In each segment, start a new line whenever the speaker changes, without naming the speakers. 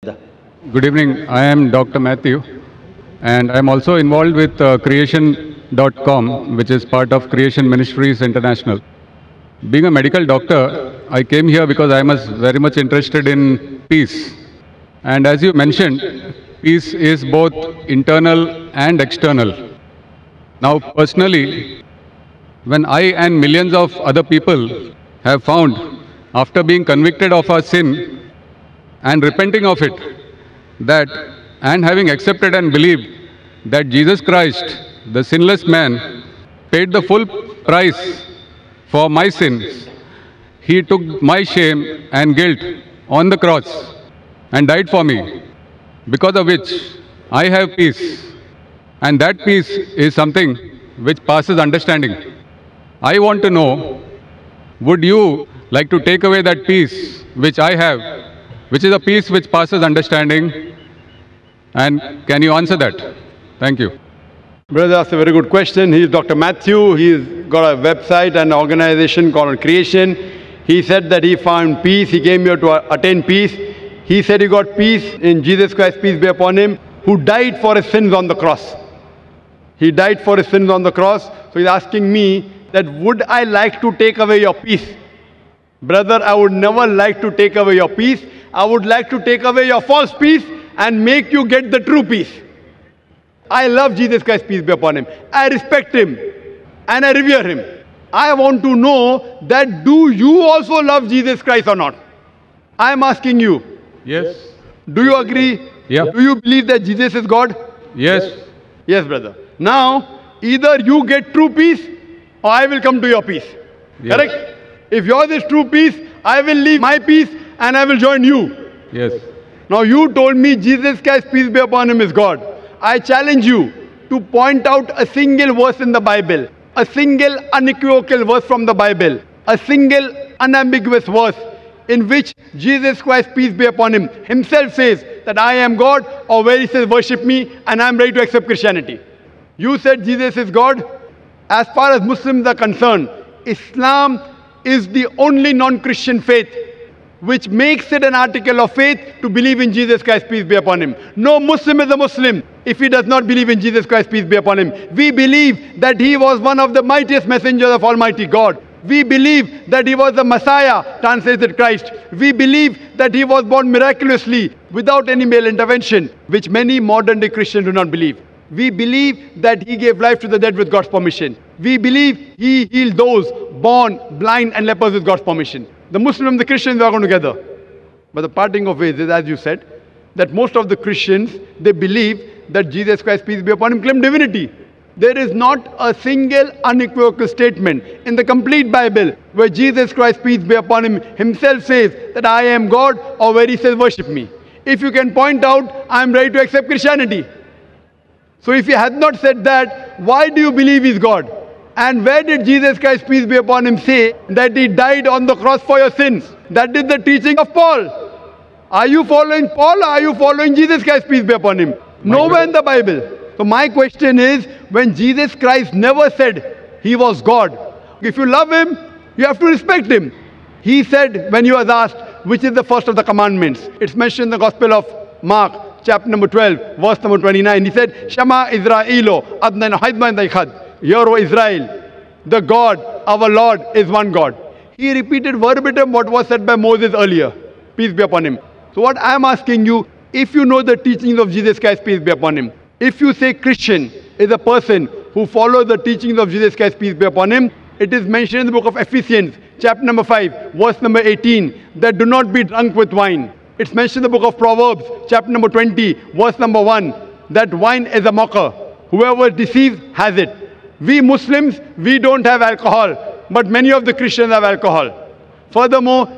Good evening. I am Dr. Methew, and I am also involved with creation.com, which is part of Creation Ministries International. Being a medical doctor, I came here because I was very much interested in peace. And as you mentioned, peace is both internal and external. Now, personally, when I and millions of other people have found, after being convicted of our sin and repenting of it, that and having accepted and believed that Jesus Christ, the sinless man, paid the full price for my sins. He took my shame and guilt on the cross and died for me, because of which I have peace. And that peace is something which passes understanding. I want to know, would you like to take away that peace which I have, which is a peace which passes understanding? And can you answer that? Thank you.
Brother, that's a very good question. He's Dr. Methew. He's got a website and organization called Creation. He said that he found peace. He came here to attain peace. He said he got peace in Jesus Christ, peace be upon him, who died for his sins on the cross. He died for his sins on the cross. So he's asking me that would I like to take away your peace? Brother, I would never like to take away your peace. I would like to take away your false peace and make you get the true peace. I love Jesus Christ, peace be upon him. I respect him and I revere him. I want to know that do you also love Jesus Christ or not? I am asking you.
Yes.
Do you agree?
Yeah.
Do you believe that Jesus is God?
Yes.
Yes, brother. Now, either you get true peace or I will come to your peace.
Yes.
Correct? If yours is true peace, I will leave my peace and I will join you.
Yes.
Now you told me Jesus Christ, peace be upon him, is God. I challenge you to point out a single verse in the Bible, a single unequivocal verse from the Bible, a single unambiguous verse in which Jesus Christ, peace be upon him, himself says that I am God, or where he says worship me and I am ready to accept Christianity. You said Jesus is God. As far as Muslims are concerned, Islam is the only non-Christian faith which makes it an article of faith to believe in Jesus Christ, peace be upon him. No Muslim is a Muslim if he does not believe in Jesus Christ, peace be upon him. We believe that he was one of the mightiest messengers of Almighty God. We believe that he was the Messiah, translated Christ. We believe that he was born miraculously without any male intervention, which many modern day Christians do not believe. We believe that he gave life to the dead with God's permission. We believe he healed those born blind and lepers with God's permission. The Muslims and the Christians are going together. But the parting of ways is, as you said, that most of the Christians, they believe that Jesus Christ, peace be upon him, claimed divinity. There is not a single unequivocal statement in the complete Bible where Jesus Christ, peace be upon him, himself says that I am God, or where he says worship me. If you can point out, I am ready to accept Christianity. So if he had not said that, why do you believe he's God? And where did Jesus Christ, peace be upon him, say that he died on the cross for your sins? That is the teaching of Paul. Are you following Paul or are you following Jesus Christ, peace be upon him? Nowhere in the Bible. So my question is, when Jesus Christ never said he was God, if you love him, you have to respect him. He said, when he was asked, which is the first of the commandments? It's mentioned in the Gospel of Mark, chapter number 12, verse number 29. He said, Shema Israelo, Adnan Haidman Daikhad. Hear, O Israel, the God, our Lord, is one God. He repeated verbatim what was said by Moses earlier. Peace be upon him. So what I am asking you, if you know the teachings of Jesus Christ, peace be upon him, if you say Christian is a person who follows the teachings of Jesus Christ, peace be upon him, it is mentioned in the book of Ephesians, chapter number 5, verse number 18, that do not be drunk with wine. It's mentioned in the book of Proverbs, chapter number 20, verse number 1, that wine is a mocker. Whoever deceives has it. We Muslims, we don't have alcohol, but many of the Christians have alcohol. Furthermore,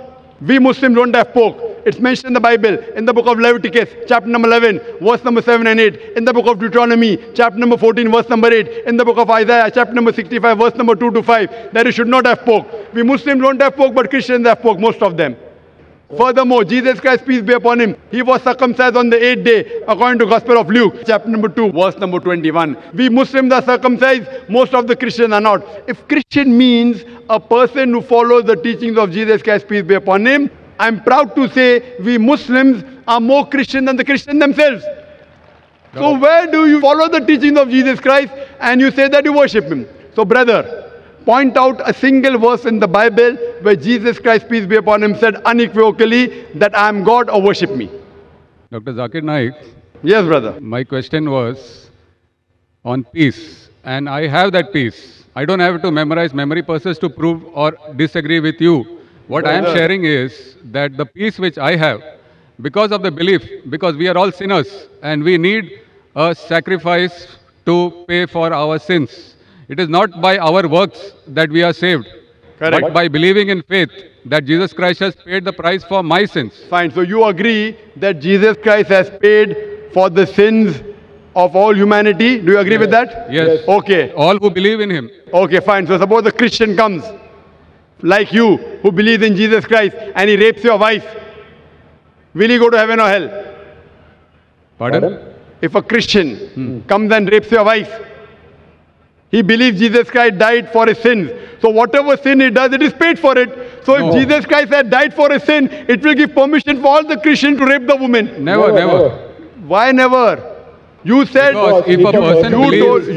we Muslims don't have pork. It's mentioned in the Bible, in the book of Leviticus, chapter number 11, verse number 7 and 8, in the book of Deuteronomy, chapter number 14, verse number 8, in the book of Isaiah, chapter number 65, verse number 2 to 5, that you should not have pork. We Muslims don't have pork, but Christians have pork, most of them. Furthermore, Jesus Christ, peace be upon him, he was circumcised on the 8th day, according to Gospel of Luke, chapter number 2, verse number 21. We Muslims are circumcised, most of the Christians are not. If Christian means a person who follows the teachings of Jesus Christ, peace be upon him, I'm proud to say we Muslims are more Christian than the Christians themselves. So where do you follow the teachings of Jesus Christ and you say that you worship him? So brother, point out a single verse in the Bible where Jesus Christ, peace be upon him, said unequivocally that I am God or worship me.
Dr. Zakir Naik,
Yes, brother.
my question was on peace, and I have that peace. I don't have to memorize memory purposes to prove or disagree with you. What I am
Brother.
sharing is that the peace which I have, because of the belief, because we are all sinners and we need a sacrifice to pay for our sins. It is not by our works that we are saved,
Correct.
but by believing in faith that Jesus Christ has paid the price for my sins.
Fine. So you agree that Jesus Christ has paid for the sins of all humanity. Do you agree with that?
Yes.
Okay.
All who believe in him.
Okay, fine. So suppose a Christian comes, like you, who believes in Jesus Christ, and he rapes your wife. Will he go to heaven or hell?
Pardon?
If a Christian comes and rapes your wife, he believes Jesus Christ died for his sins. So whatever sin he does, it is paid for it. So if Jesus Christ had died for his sin, it will give permission for all the Christians to rape the woman.
Never.
Why never? You said,
Because if a person believes,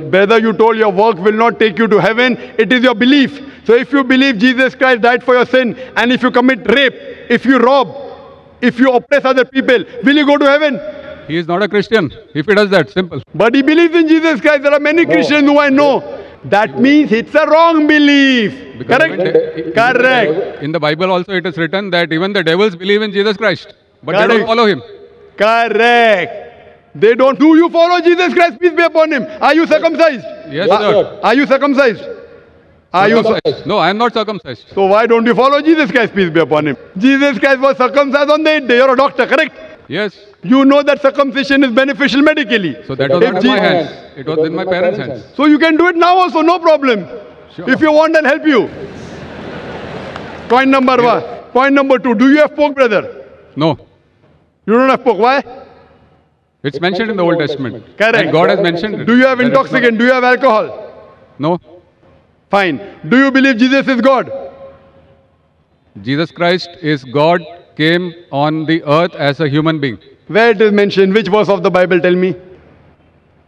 brother, you told your work will not take you to heaven. It is your belief. So if you believe Jesus Christ died for your sin, and if you commit rape, if you rob, if you oppress other people, will you go to heaven?
he is not a Christian. If he does that, simple.
But he believes in Jesus Christ. There are many Christians who I know. That means it's a wrong belief.
Because
Correct? Correct.
In the Bible also it is written that even the devils believe in Jesus Christ, but they
Correct.
don't follow him.
Correct. They don't. Do you follow Jesus Christ? Peace be upon him. Are you circumcised?
Yes, sir.
Are you circumcised? Are you?
Circumcised. No, I am not circumcised.
So why don't you follow Jesus Christ? Peace be upon him. Jesus Christ was circumcised on the 8th day. You're a doctor, correct?
Yes.
You know that circumcision is beneficial medically.
So that was
If
not in my
Je-
hands. It was in my parents' hands.
So you can do it now also, no problem.
Sure.
If you want, I'll help you. Point number one. Point number two. Do you have pork, brother?
No.
You don't have pork. Why?
It's mentioned in the Old Testament.
Correct.
And God has mentioned it.
Do you have
That is
intoxicant? Do you have alcohol?
No.
Fine. Do you believe Jesus is God?
Jesus Christ is God, came on the earth as a human being.
Where it is mentioned? Which verse of the Bible? Tell me.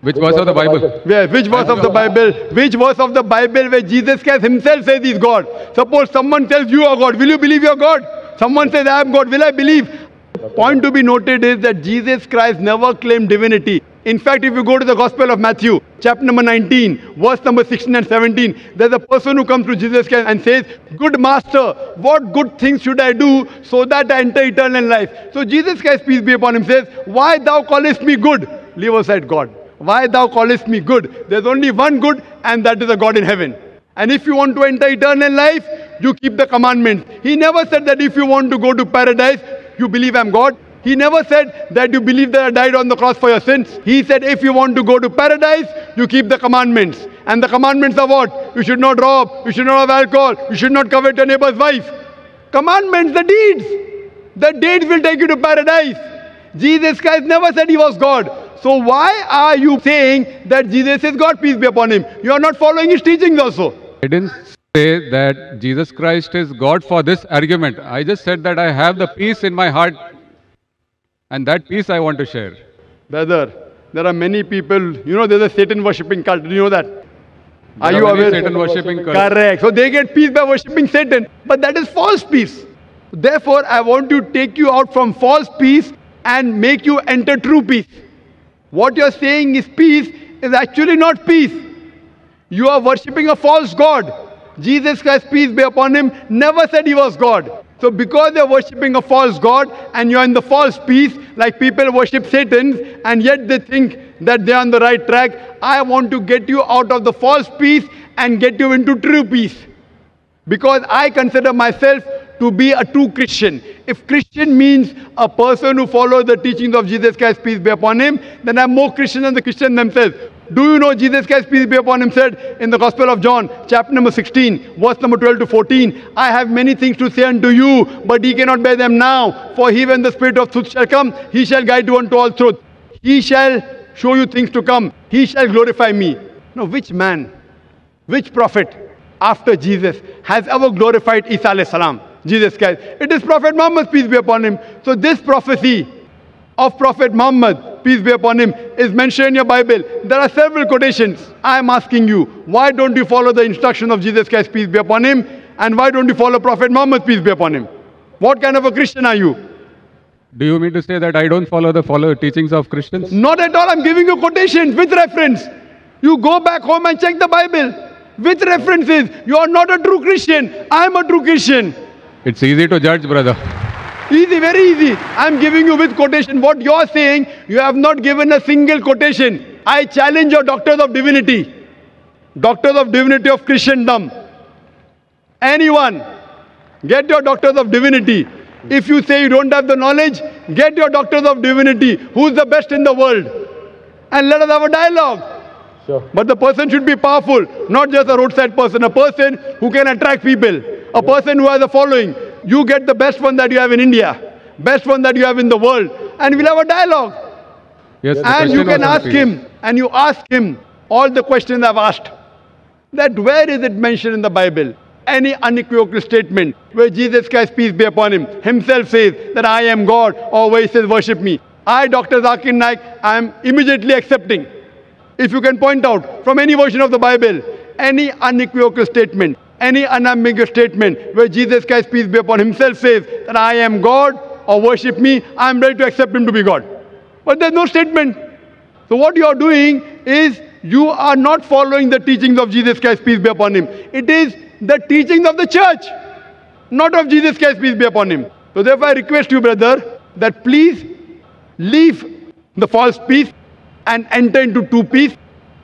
Which verse of the Bible?
Where? Which verse of the Bible? Which verse of the Bible where Jesus Christ himself says he's God? Suppose someone tells you are God. Will you believe you're God? Someone says I am God. Will I believe? Point to be noted is that Jesus Christ never claimed divinity. In fact, if you go to the Gospel of Matthew, chapter number 19, verse number 16 and 17, there's a person who comes to Jesus Christ and says, "Good master, what good things should I do so that I enter eternal life?" So Jesus Christ, peace be upon him, says, "Why thou callest me good?" Leave aside God. "Why thou callest me good?" There's only one good, and that is a God in heaven. And if you want to enter eternal life, you keep the commandments. He never said that if you want to go to paradise, you believe I'm God. He never said that you believe that I died on the cross for your sins. He said if you want to go to paradise, you keep the commandments. And the commandments are what? You should not rob, you should not have alcohol, you should not covet your neighbor's wife. Commandments, the deeds. The deeds will take you to paradise. Jesus Christ never said he was God. So why are you saying that Jesus is God, peace be upon him? You are not following his teachings also.
I didn't say that Jesus Christ is God for this argument. I just said that I have the peace in my heart, and that peace I want to share.
Brother, there are many people, you know there's a Satan worshipping cult. Do you know that? Are
There
you
many
aware?
Satan worshipping cults.
Correct. So they get peace by worshipping Satan. But that is false peace. Therefore, I want to take you out from false peace and make you enter true peace. What you're saying is peace is actually not peace. You are worshipping a false God. Jesus Christ, peace be upon him, never said he was God. So because you're worshipping a false God and you're in the false peace, like people worship Satan and yet they think that they're on the right track, I want to get you out of the false peace and get you into true peace. Because I consider myself to be a true Christian. If Christian means a person who follows the teachings of Jesus Christ, peace be upon him, then I'm more Christian than the Christians themselves. Do you know Jesus Christ, peace be upon him, said in the Gospel of John, chapter number 16, verse number 12 to 14, I have many things to say unto you, but ye cannot bear them now. For he, when the Spirit of truth shall come, he shall guide you unto all truth. He shall show you things to come. He shall glorify me. Now, which man, which prophet after Jesus has ever glorified Isa alayhi salam? Jesus Christ. It is Prophet Muhammad, peace be upon him. So this prophecy of Prophet Muhammad, peace be upon him, is mentioned in your Bible. There are several quotations. I am asking you, why don't you follow the instruction of Jesus Christ, peace be upon him? And why don't you follow Prophet Muhammad, peace be upon him? What kind of a Christian are you?
Do you mean to say that I don't follow the teachings of Christians?
Not at all. I'm giving you quotations with reference. You go back home and check the Bible with references. You are not a true Christian. I am a true Christian.
It's easy to judge, brother.
Easy, very easy. I'm giving you with quotation. What you're saying, you have not given a single quotation. I challenge your doctors of divinity. Doctors of divinity of Christendom. Anyone, get your doctors of divinity. If you say you don't have the knowledge, get your doctors of divinity. Who's the best in the world? And let us have a dialogue.
Sure.
But the person should be powerful, not just a roadside person. A person who can attract people. A person who has a following. You get the best one that you have in India. Best one that you have in the world. And we'll have a dialogue.
Yes,
and you can ask him. And you ask him all the questions I've asked. That where is it mentioned in the Bible? Any unequivocal statement where Jesus Christ, peace be upon him, himself says that I am God, or where he says worship me. I, Dr. Zakir Naik, I am immediately accepting. If you can point out from any version of the Bible, any unequivocal statement, any unambiguous statement where Jesus Christ, peace be upon himself says that I am God or worship me, I am ready to accept him to be God. But there's no statement. So what you are doing is you are not following the teachings of Jesus Christ, peace be upon him. It is the teachings of the church, not of Jesus Christ, peace be upon him. So therefore I request you, brother, that please leave the false peace and enter into true peace.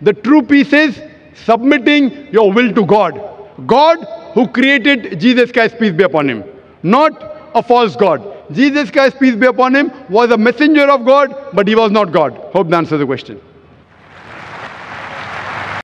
The true peace is submitting your will to God. God who created Jesus Christ, peace be upon him, not a false God. Jesus Christ, peace be upon him, was a messenger of God, but he was not God. Hope that answers the question.